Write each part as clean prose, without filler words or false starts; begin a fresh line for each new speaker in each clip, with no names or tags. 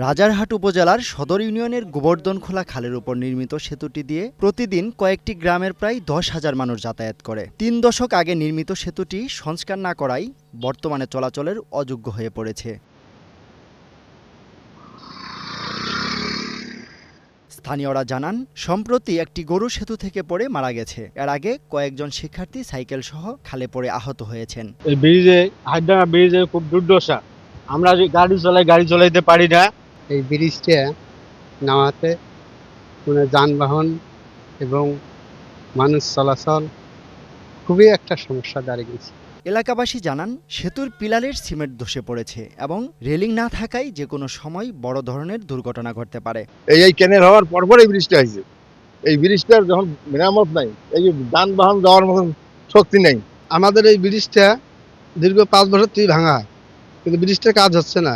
রাজারহাট উপজেলার সদর ইউনিয়নের গোবর্ধনখোলা খালের উপর নির্মিত সেতুটি দিয়ে প্রতিদিন কয়েকটি গ্রামের প্রায় 10,000 মানুষ যাতায়াত করে। 3 দশক আগে নির্মিত সেতুটি সংস্কার না করায় বর্তমানে চলাচলের অযোগ্য হয়ে পড়েছে। স্থানীয়রা জানান, সম্প্রতি একটি গরু সেতু থেকে পড়ে মারা গেছে। এর আগে কয়েকজন শিক্ষার্থী সাইকেল সহ খালে পড়ে আহত হয়েছেন।
এই ব্রিজে হাইড্রাঙ্গা ব্রিজে খুব দুর্দশা, আমরা যে গাড়ি চলাইতে পারি না।
এই ব্রিজটা নামাতে কোনো যানবাহন এবং মানুষ চলাচল খুবই একটা সমস্যা দাঁড়িয়ে গেছে।
এলাকাবাসী জানান, সেতুর পিলারের সিমেন্ট ধসে পড়েছে এবং রেলিং না থাকায় যে কোনো সময় বড় ধরনের দুর্ঘটনা ঘটতে পারে।
এই ক্যানেল হওয়ার পর এই ব্রিজটা হয়েছে। এই ব্রিজটার যখন মেরামত নাই, এই যে যানবাহন যাওয়ার মতন শক্তি নেই।
আমাদের এই ব্রিজটা দীর্ঘ 5 বছর থেকে ভাঙা, কিন্তু ব্রিজটার কাজ হচ্ছে না।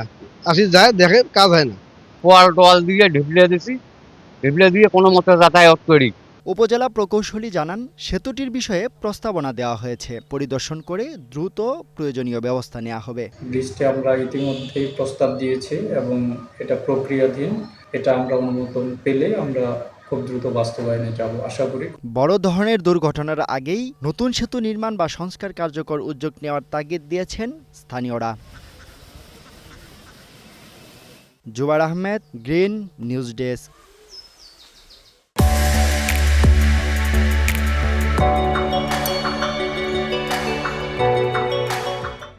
আসি যায় দেখে কাজ হয় না।
টোয়াল দিয়ে ঢিবলে দিয়ে কোনো মতে যাতায়াত করি।
উপজেলা প্রকৌশলী জানান, সেতুটির বিষয়ে প্রস্তাবনা দেওয়া হয়েছে। পরিদর্শন করে দ্রুত প্রয়োজনীয় ব্যবস্থা নেওয়া হবে।
ব্রিজটি আমরা ইতিমধ্যেই প্রস্তাব দিয়েছি এবং এটা প্রক্রিয়াধীন। এটা আমরা অনুমোদন পেলে আমরা খুব দ্রুত বাস্তবায়নে যাব আশা করি।
বড় ধরনের দুর্ঘটনার আগেই নতুন সেতু নির্মাণ বা সংস্কার কার্যকর উদ্যোগ নেওয়ার তাগিদ দিয়েছেন স্থানীয়রা। জুবার আহমেদ, গ্রিন নিউজ ডেস্ক।